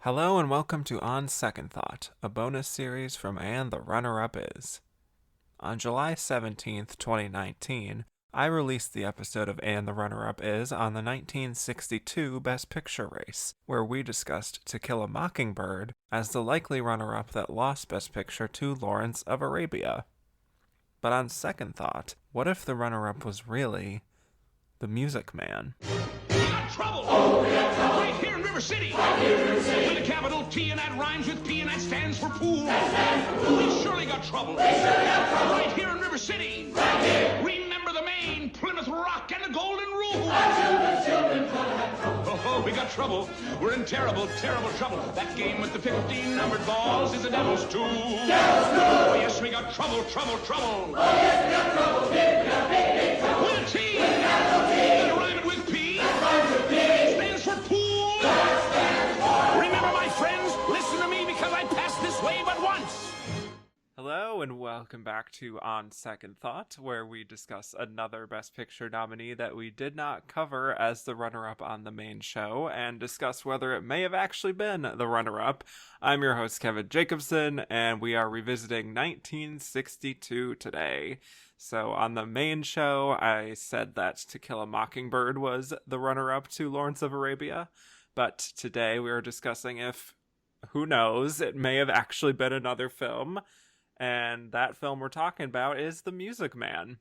Hello and welcome to On Second Thought, a bonus series from And the Runner-Up Is. On July 17th, 2019, I released the episode of And the Runner-Up Is on the 1962 Best Picture race, where we discussed To Kill a Mockingbird as the likely runner-up that lost Best Picture to Lawrence of Arabia. But on second thought, what if the runner-up was really The Music Man? We got trouble! Oh, we got trouble! Right here in River City! Right here in River City! With a capital T and that rhymes with P and that stands for pool! That stands for pool! We surely got trouble! We surely got trouble! Right here in River City! Right here! Remember the Maine, Plymouth Rock, and the Golden Rule! Our children gonna have trouble! Oh, we got trouble! We're in terrible, terrible trouble! That game with the 15 numbered balls is the devil's tool! Devil's tool! Oh, yes, we got trouble, trouble, trouble! Oh, yes, we got trouble! Big, big trouble! With a T! With a capital T! And rhyme it with P! That rhymes with P! Stands for pool! That stands for... Remember, my friends, listen to me because I passed this way but once! Hello and welcome back to On Second Thought, where we discuss another Best Picture nominee that we did not cover as the runner-up on the main show, and discuss whether it may have actually been the runner-up. I'm your host, Kevin Jacobson, and we are revisiting 1962 today. So on the main show, I said that To Kill a Mockingbird was the runner-up to Lawrence of Arabia, but today we are discussing if, who knows, it may have actually been another film. And that film we're talking about is The Music Man.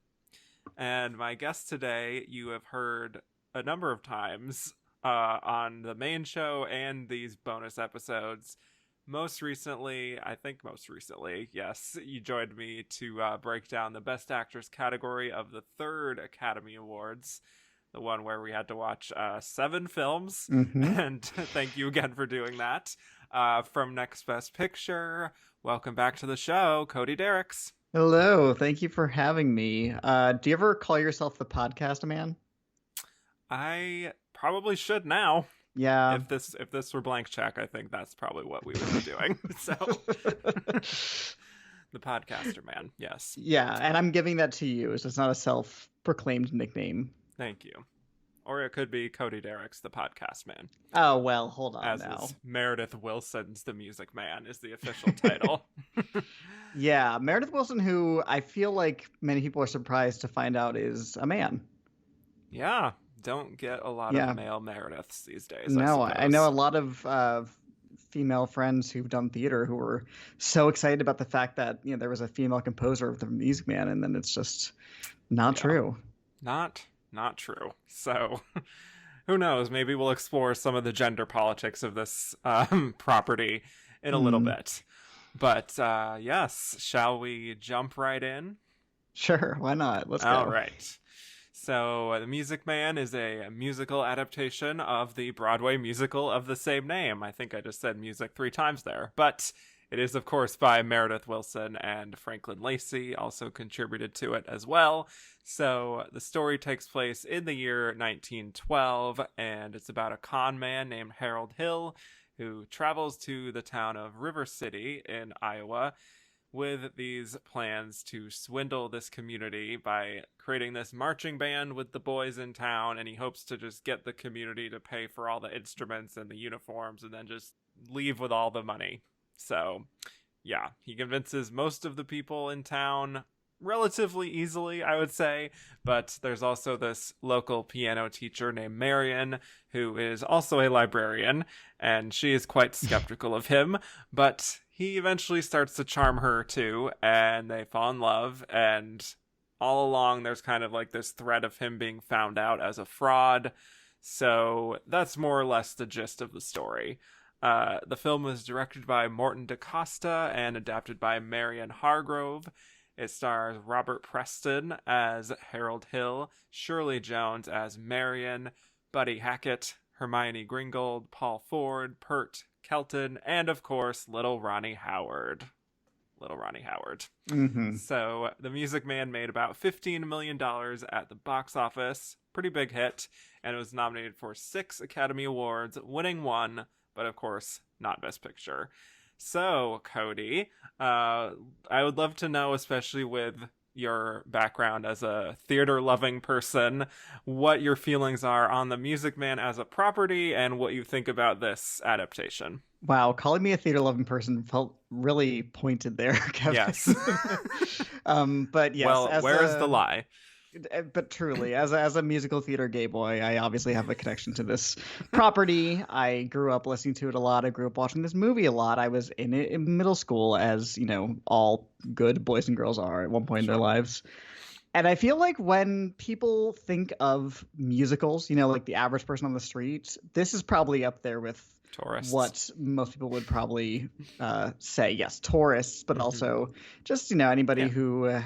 And my guest today, you have heard a number of times on the main show and these bonus episodes. Most recently, yes, you joined me to break down the Best Actress category of the third Academy Awards, the one where we had to watch 7 films. Mm-hmm. And thank you again for doing that. From Next Best Picture, welcome back to the show, Cody Dericks. Hello, thank you for having me. Do you ever call yourself the podcast man? I probably should now. Yeah. If this were blank check, I think that's probably what we would be doing. So, the podcaster man, yes. Yeah, and I'm giving that to you. So it's not a self-proclaimed nickname. Thank you. Or it could be Cody Dericks, the podcast man. Oh, well, hold on as now. Is Meredith Willson's The Music Man is the official title. Yeah, Meredith Willson, who I feel like many people are surprised to find out is a man. Yeah, don't get a lot of male Merediths these days. No, I know a lot of female friends who've done theater who were so excited about the fact that there was a female composer of The Music Man, and then it's just not true. Not true. So, who knows? Maybe we'll explore some of the gender politics of this property in a little bit. But, yes, shall we jump right in? Sure, why not? Let's go. All right. So, The Music Man is a musical adaptation of the Broadway musical of the same name. I think I just said music 3 times there. But it is, of course, by Meredith Willson, and Franklin Lacey also contributed to it as well. So the story takes place in the year 1912, and it's about a con man named Harold Hill who travels to the town of River City in Iowa with these plans to swindle this community by creating this marching band with the boys in town, and he hopes to just get the community to pay for all the instruments and the uniforms and then just leave with all the money. So, yeah, he convinces most of the people in town relatively easily, I would say, but there's also this local piano teacher named Marion, who is also a librarian, and she is quite skeptical of him, but he eventually starts to charm her too, and they fall in love, and all along there's kind of like this threat of him being found out as a fraud, so that's more or less the gist of the story. The film was directed by Morton DaCosta and adapted by Marion Hargrove. It stars Robert Preston as Harold Hill, Shirley Jones as Marion, Buddy Hackett, Hermione Gringold, Paul Ford, Pert Kelton, and of course, Little Ronnie Howard. Mm-hmm. So, The Music Man made about $15 million at the box office. Pretty big hit. And it was nominated for 6 Academy Awards, winning 1, but of course, not Best Picture. So, Cody, I would love to know, especially with your background as a theater-loving person, what your feelings are on The Music Man as a property and what you think about this adaptation. Wow, calling me a theater loving person felt really pointed there, Kevin. Yes. But yes, Well, where is the lie? but truly, as a musical theater gay boy, I obviously have a connection to this property. I grew up listening to it a lot. I grew up watching this movie a lot. I was in it in middle school, as all good boys and girls are at one point in their lives. And I feel like when people think of musicals, like the average person on the street, this is probably up there with Tourists. what most people would probably say. Yes, tourists, but also just, anybody who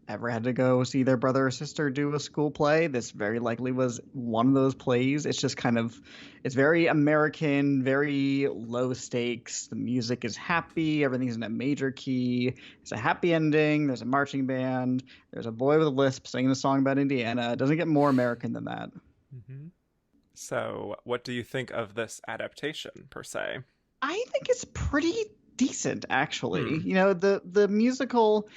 ever had to go see their brother or sister do a school play. This very likely was one of those plays. It's just it's very American, very low stakes. The music is happy. Everything's in a major key. It's a happy ending. There's a marching band. There's a boy with a lisp singing a song about Indiana. It doesn't get more American than that. Mm-hmm. So what do you think of this adaptation, per se? I think it's pretty decent, actually. The musical,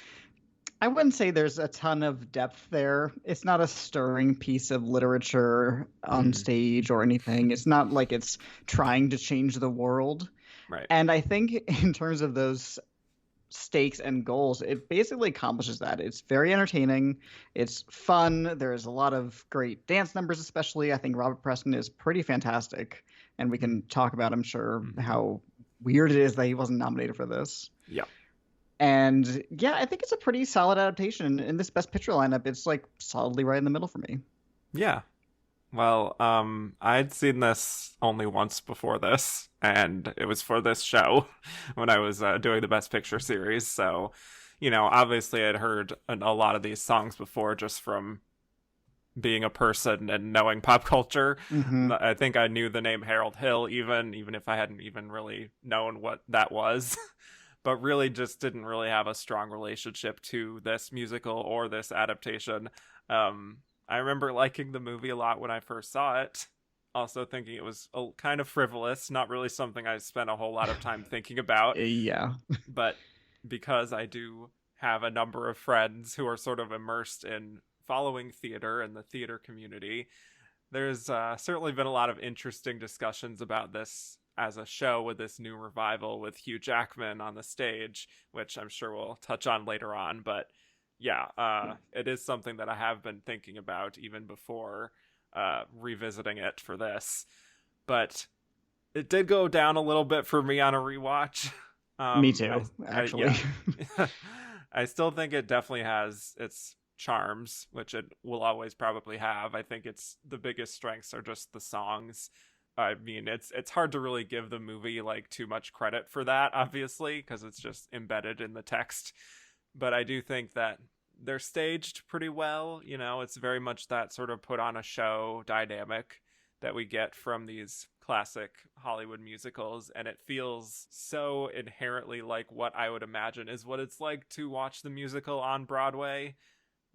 I wouldn't say there's a ton of depth there. It's not a stirring piece of literature on stage or anything. It's not like it's trying to change the world. Right. And I think in terms of those stakes and goals, it basically accomplishes that. It's very entertaining. It's fun. There's a lot of great dance numbers, especially. I think Robert Preston is pretty fantastic. And we can talk about, I'm sure, how weird it is that he wasn't nominated for this. Yeah. And yeah, I think it's a pretty solid adaptation. In this Best Picture lineup, it's like solidly right in the middle for me. Yeah. Well, I'd seen this only once before this, and it was for this show when I was doing the Best Picture series. So, obviously I'd heard a lot of these songs before just from being a person and knowing pop culture. I think I knew the name Harold Hill, even if I hadn't even really known what that was. But really just didn't really have a strong relationship to this musical or this adaptation. I remember liking the movie a lot when I first saw it. Also thinking it was kind of frivolous, not really something I spent a whole lot of time thinking about. Yeah. But because I do have a number of friends who are sort of immersed in following theater and the theater community, there's certainly been a lot of interesting discussions about this as a show with this new revival with Hugh Jackman on the stage, which I'm sure we'll touch on later on. But yeah, it is something that I have been thinking about even before revisiting it for this. But it did go down a little bit for me on a rewatch. Me too, actually. I still think it definitely has its charms, which it will always probably have. I think the biggest strengths are just the songs. I mean, it's hard to really give the movie like too much credit for that, obviously, because it's just embedded in the text. But I do think that they're staged pretty well. It's very much that sort of put on a show dynamic that we get from these classic Hollywood musicals. And it feels so inherently like what I would imagine is what it's like to watch the musical on Broadway,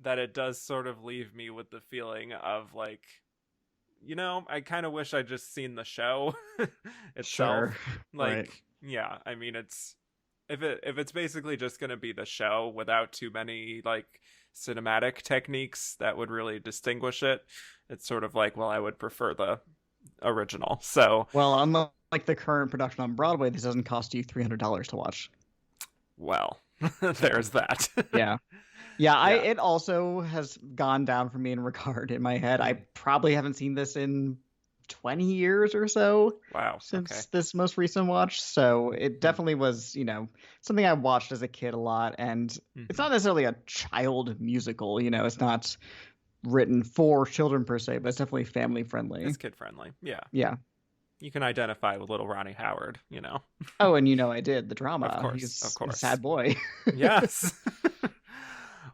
that it does sort of leave me with the feeling of like, I kind of wish I'd just seen the show itself. Sure. Like, right. Yeah, I mean, if it's basically just going to be the show without too many like cinematic techniques that would really distinguish it, it's sort of like, well, I would prefer the original. So, well, unlike the current production on Broadway, this doesn't cost you $300 to watch. Well, there's that. Yeah. Yeah, it also has gone down for me in regard in my head. I probably haven't seen this in 20 years or so. Wow. Since this most recent watch. So it definitely was, something I watched as a kid a lot. And it's not necessarily a child musical, it's not written for children per se, but it's definitely family friendly. It's kid friendly. Yeah. Yeah. You can identify with little Ronnie Howard, Oh, and I did the drama. Of course. He's Of course. a sad boy. Yes.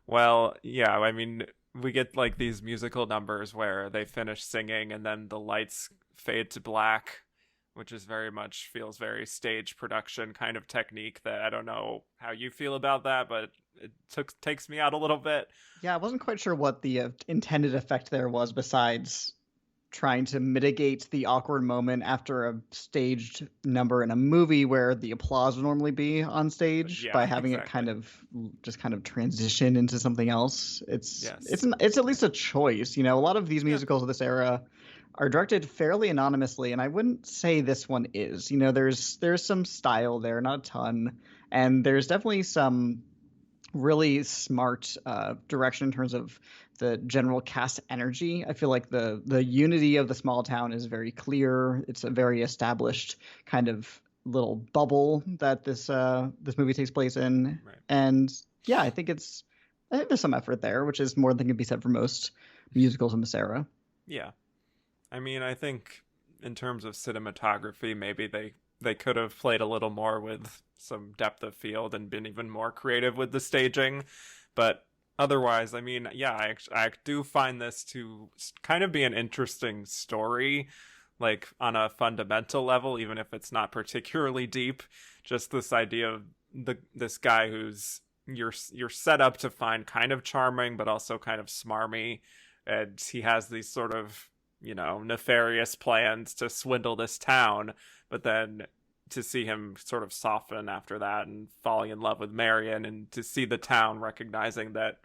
Well, yeah, I mean, we get like these musical numbers where they finish singing and then the lights fade to black, which is feels very stage production kind of technique that I don't know how you feel about that, but it takes me out a little bit. Yeah, I wasn't quite sure what the intended effect there was besides trying to mitigate the awkward moment after a staged number in a movie where the applause would normally be on stage by having it kind of transition into something else. It's at least a choice. A lot of these musicals of this era are directed fairly anonymously, and I wouldn't say this one is. There's some style there, not a ton, and there's definitely some really smart direction in terms of the general cast energy. I feel like the unity of the small town is very clear. It's a very established kind of little bubble that this movie takes place in, Right. and yeah, I think there's some effort there, which is more than can be said for most musicals in this era. Yeah. I mean, I think in terms of cinematography, maybe they could have played a little more with some depth of field and been even more creative with the staging. But otherwise, I mean, yeah, I do find this to kind of be an interesting story, like on a fundamental level, even if it's not particularly deep. Just this idea of this guy who's you're set up to find kind of charming, but also kind of smarmy, and he has these sort of nefarious plans to swindle this town, but then to see him sort of soften after that and falling in love with Marion, and to see the town recognizing that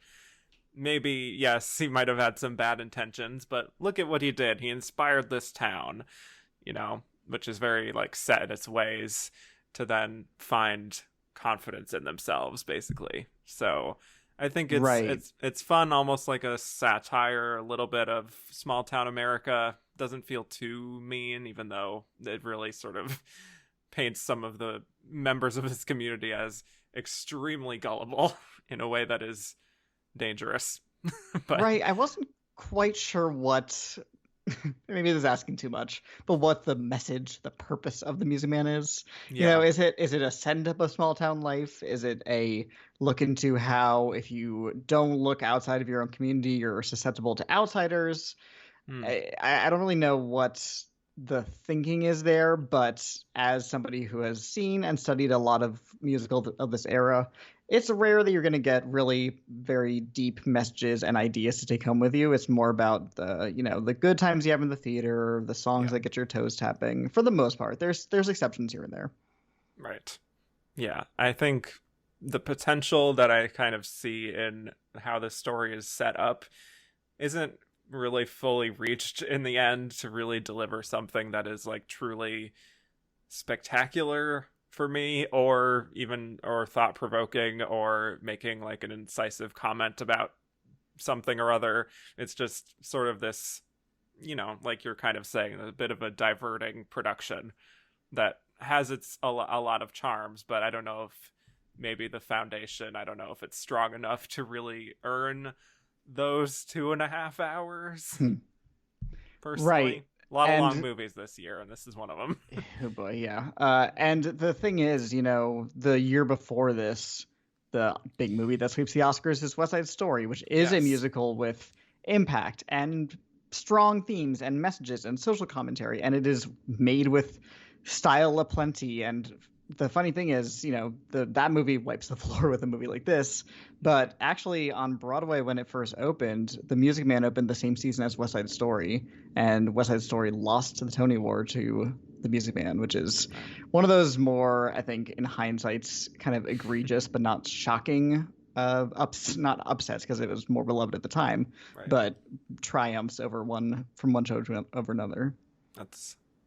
maybe, yes, he might have had some bad intentions, but look at what he did. He inspired this town, which is very like set in its ways, to then find confidence in themselves, basically. So I think it's fun, almost like a satire, a little bit of small town America. Doesn't feel too mean, even though it really sort of paints some of the members of this community as extremely gullible in a way that is dangerous. But Right, I wasn't quite sure what maybe this is asking too much, but what the message, the purpose of the Music Man is. yeah, Is it a send up of small town life? Is it a look into how if you don't look outside of your own community, you're susceptible to outsiders? hmm, I don't really know what the thinking is there, but as somebody who has seen and studied a lot of musical of this era, it's rare that you're going to get really very deep messages and ideas to take home with you. It's more about the good times you have in the theater, the songs yeah, that get your toes tapping. For the most part, there's exceptions here and there. right. Yeah, I think the potential that I kind of see in how the story is set up isn't really fully reached in the end to really deliver something that is like truly spectacular for me, or thought-provoking, or making like an incisive comment about something or other. It's just sort of this, like you're kind of saying, a bit of a diverting production that has a lot of charms, but I don't know if maybe the foundation, I don't know if it's strong enough to really earn those 2.5 hours. Hmm. Personally, Right. a lot of long And movies this year, and this is one of them. oh boy, yeah. And the thing is, the year before this, the big movie that sweeps the Oscars is West Side Story, which is a Yes. musical with impact and strong themes and messages and social commentary, and it is made with style aplenty. And the funny thing is, that movie wipes the floor with a movie like this. But actually, on Broadway, when it first opened, The Music Man opened the same season as West Side Story, and West Side Story lost to the Tony Award to The Music Man, which is one of those more, I think, in hindsight, kind of egregious but not shocking not upsets, because it was more beloved at the time, Right. but triumphs over from one show to over another.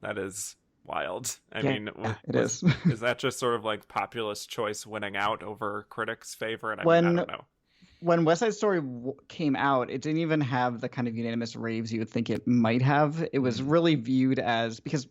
That is wild. I Yeah, mean, it is. is that just sort of like populist choice winning out over critics' favor? And I When don't know. when West Side Story came out, it didn't even have the kind of unanimous raves you would think it might have. It was really viewed as, because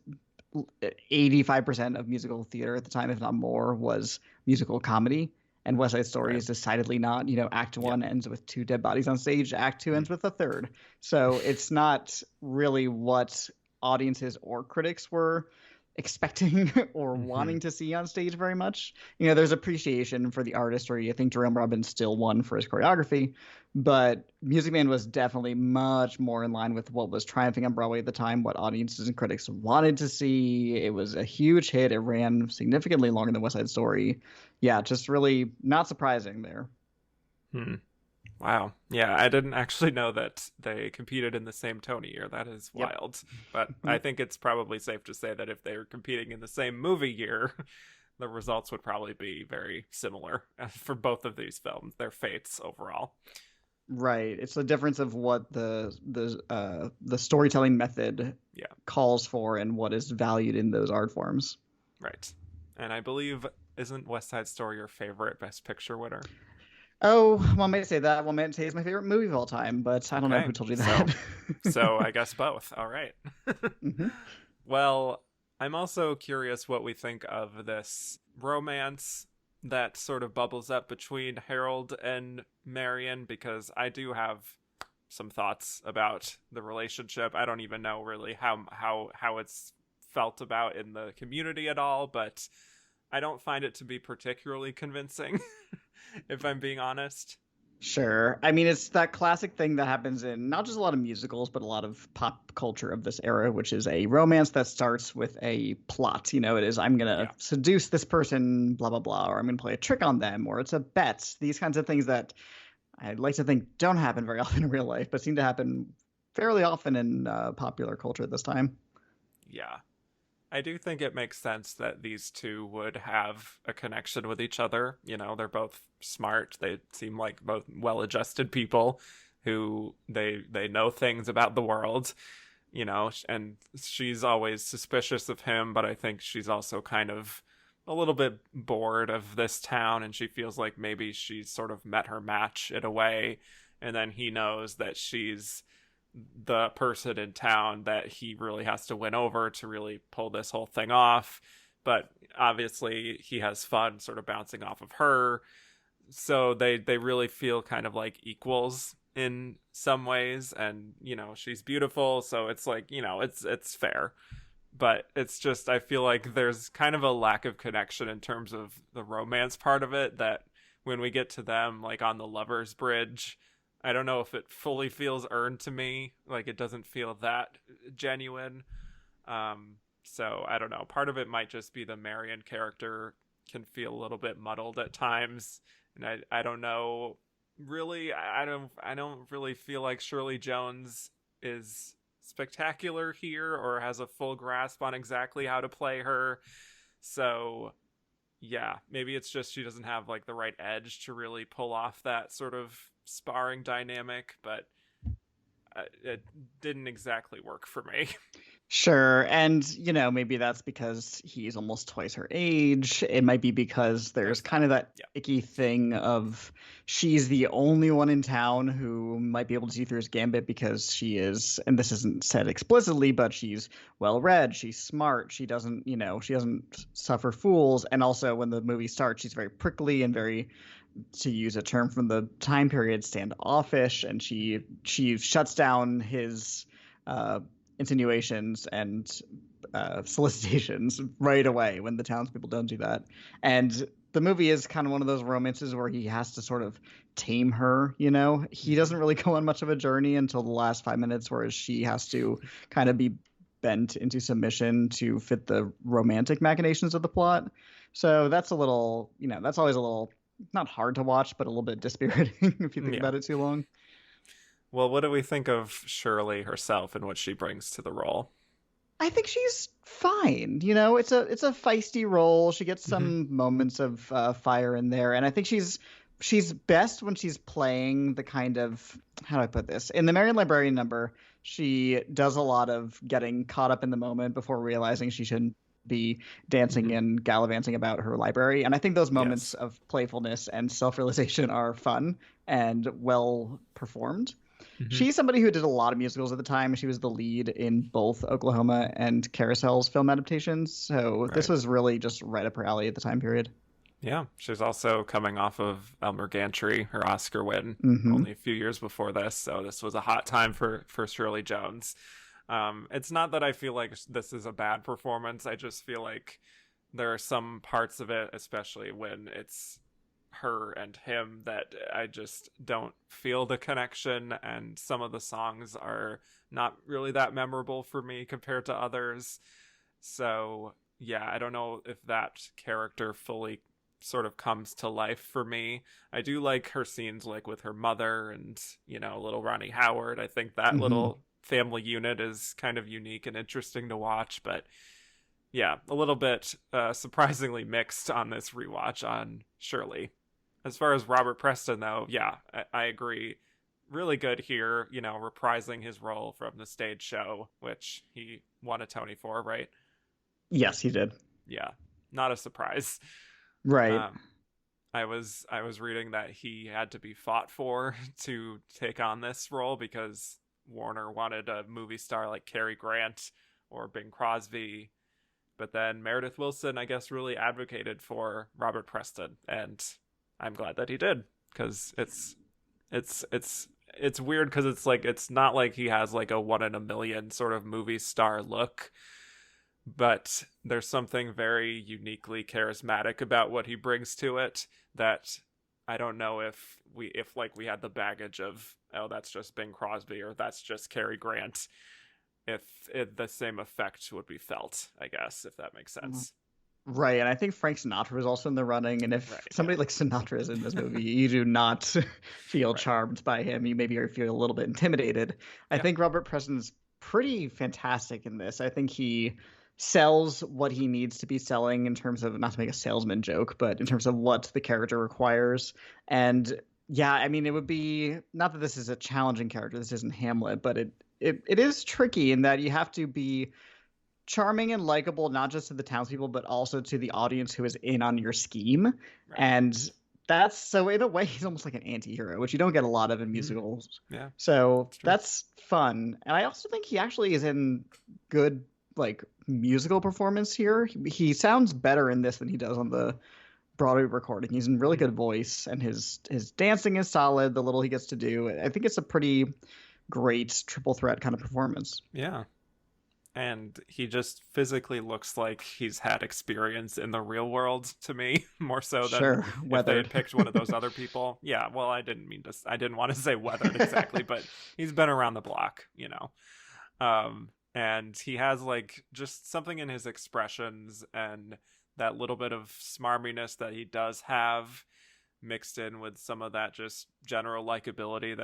85% of musical theater at the time, if not more, was musical comedy. And West Side Story is decidedly not. Act one ends with 2 dead bodies on stage. Act two ends with a third. So it's not really what audiences or critics were expecting or wanting to see on stage very much. There's appreciation for the artistry. I think Jerome Robbins still won for his choreography, but Music Man was definitely much more in line with what was triumphing on Broadway at the time, what audiences and critics wanted to see. It was a huge hit. It ran significantly longer than West Side Story. Yeah, just really not surprising there. Wow. Yeah, I didn't actually know that they competed in the same Tony year. That is Yep. wild. But I think it's probably safe to say that if they were competing in the same movie year, the results would probably be very similar for both of these films, their fates overall. Right. It's the difference of what the storytelling method Yeah, calls for and what is valued in those art forms. right. And I believe, isn't West Side Story your favorite Best Picture winner? Oh, one might say that. One might say it's my favorite movie of all time, but I don't know Okay, who told you so that. I guess both. All right. Hmm. Well, I'm also curious what we think of this romance that sort of bubbles up between Harold and Marion, because I do have some thoughts about the relationship. I don't even know really how it's felt about in the community at all, but I don't find it to be particularly convincing, if I'm being honest. Sure. I mean, it's that classic thing that happens in not just a lot of musicals, but a lot of pop culture of this era, which is a romance that starts with a plot. It is, I'm going Yeah. to seduce this person, blah, blah, blah, or I'm going to play a trick on them, or it's a bet. These kinds of things that I'd like to think don't happen very often in real life, but seem to happen fairly often in popular culture at this time. Yeah. I do think it makes sense that these two would have a connection with each other. They're both smart. They seem like both well-adjusted people who they know things about the world, and she's always suspicious of him, but I think she's also kind of a little bit bored of this town, and she feels like maybe she's sort of met her match in a way, and then he knows that she's the person in town that he really has to win over to really pull this whole thing off. But obviously he has fun sort of bouncing off of her. So they really feel kind of like equals in some ways. And, she's beautiful. So it's like, it's fair. But it's just, I feel like there's kind of a lack of connection in terms of the romance part of it, that when we get to them, like on the Lover's Bridge, I don't know if it fully feels earned to me. Like, it doesn't feel that genuine. So I don't know. Part of it might just be the Marion character can feel a little bit muddled at times, and I don't know. Really, I don't really feel like Shirley Jones is spectacular here or has a full grasp on exactly how to play her. So yeah, maybe it's just she doesn't have like the right edge to really pull off that sort of sparring dynamic, but it didn't exactly work for me. Sure. And, maybe that's because he's almost twice her age. It might be because there's There's kind of that Yeah. icky thing of she's the only one in town who might be able to see through his gambit because she is, and this isn't said explicitly, but she's well read, she's smart, she doesn't suffer fools. And also when the movie starts, she's very prickly and very, to use a term from the time period, standoffish, and she shuts down his insinuations and solicitations right away when the townspeople don't do that. And the movie is kind of one of those romances where he has to sort of tame her. He doesn't really go on much of a journey until the last 5 minutes, whereas she has to kind of be bent into submission to fit the romantic machinations of the plot. So that's a little, that's always a little, not hard to watch, but a little bit dispiriting if you think Yeah. about it too long. Well, what do we think of Shirley herself and what she brings to the role? I think she's fine. It's a feisty role. She gets Mm-hmm. some moments of fire in there, and I think she's best when she's playing the kind of, how do I put this? In the Marion Librarian number, she does a lot of getting caught up in the moment before realizing she shouldn't be dancing Mm-hmm. and gallivanting about her library. And I think those moments Yes. of playfulness and self-realization are fun and well performed. Mm-hmm. She's somebody who did a lot of musicals at the time. She was the lead in both Oklahoma and Carousel's film adaptations. So this Right. was really just right up her alley at the time period. Yeah, she's also coming off of Elmer Gantry, her Oscar win, Hmm. only a few years before this. So this was a hot time for Shirley Jones. It's not that I feel like this is a bad performance. I just feel like there are some parts of it, especially when it's her and him, that I just don't feel the connection. And some of the songs are not really that memorable for me compared to others. So yeah, I don't know if that character fully sort of comes to life for me. I do like her scenes like with her mother and, little Ronnie Howard. I think that Hmm. little family unit is kind of unique and interesting to watch, but yeah, a little bit surprisingly mixed on this rewatch on Shirley. As far as Robert Preston, though, yeah, I agree. really good here, reprising his role from the stage show, which he won a Tony for, right? Yes, he did. Yeah, not a surprise. Right. Um, I was reading that he had to be fought for to take on this role because Warner wanted a movie star like Cary Grant or Bing Crosby, but then Meredith Willson, I guess, really advocated for Robert Preston, and I'm glad that he did, because it's weird, because it's not like he has like a 1 in a million sort of movie star look, but there's something very uniquely charismatic about what he brings to it that I don't know if we had the baggage of, oh, that's just Bing Crosby or that's just Cary Grant, if the same effect would be felt, I guess, if that makes sense. Right, and I think Frank Sinatra was also in the running, and if somebody like Sinatra is in this movie, you do not feel charmed by him. You maybe feel a little bit intimidated. I think Robert Preston's pretty fantastic in this. I think he sells what he needs to be selling in terms of, not to make a salesman joke, but in terms of what the character requires. And yeah, I mean, it would be, not that this is a challenging character, this isn't Hamlet, but it is tricky in that you have to be charming and likable, not just to the townspeople, but also to the audience who is in on your scheme. Right. And that's, so in a way, he's almost like an anti-hero, which you don't get a lot of in musicals. Yeah. So that's fun. And I also think he actually is in good, like, musical performance here. He sounds better in this than he does on the Broadway recording. He's in really good voice, and his dancing is solid, the little he gets to do. I think it's a pretty great triple threat kind of performance. Yeah. And he just physically looks like he's had experience in the real world to me, more so than if they had picked one of those other people. Yeah, well, I didn't want to say weathered exactly, but he's been around the block, and he has like just something in his expressions and that little bit of smarminess that he does have mixed in with some of that just general likability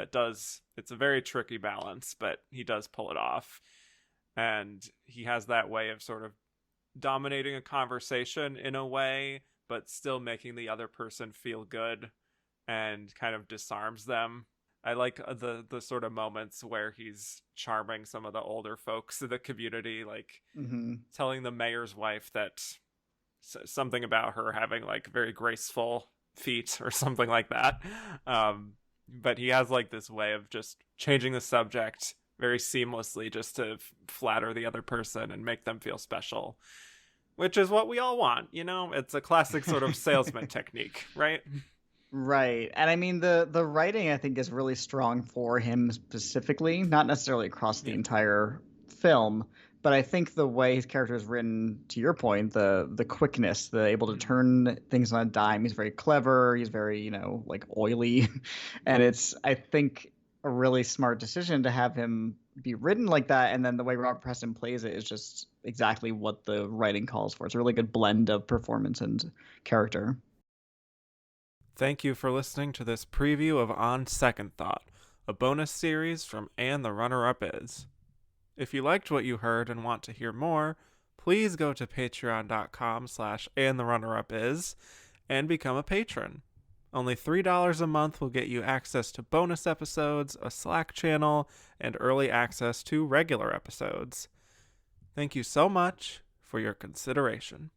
it's a very tricky balance, but he does pull it off. And he has that way of sort of dominating a conversation in a way, but still making the other person feel good and kind of disarms them. I like the sort of moments where he's charming some of the older folks in the community, like telling the mayor's wife that something about her having like very graceful feet or something like that. But he has like this way of just changing the subject very seamlessly just to flatter the other person and make them feel special, which is what we all want. It's a classic sort of salesman technique, right? Right. And I mean, the writing, I think, is really strong for him specifically, not necessarily across the entire film, but I think the way his character is written, to your point, the quickness, the able to turn things on a dime, he's very clever, he's very, like oily. And it's, I think, a really smart decision to have him be written like that, and then the way Robert Preston plays it is just exactly what the writing calls for. It's a really good blend of performance and character. Thank you for listening to this preview of On Second Thought, a bonus series from And the Runner-Up Is. If you liked what you heard and want to hear more, please go to patreon.com/andtherunnerup.is and become a patron. Only $3 a month will get you access to bonus episodes, a Slack channel, and early access to regular episodes. Thank you so much for your consideration.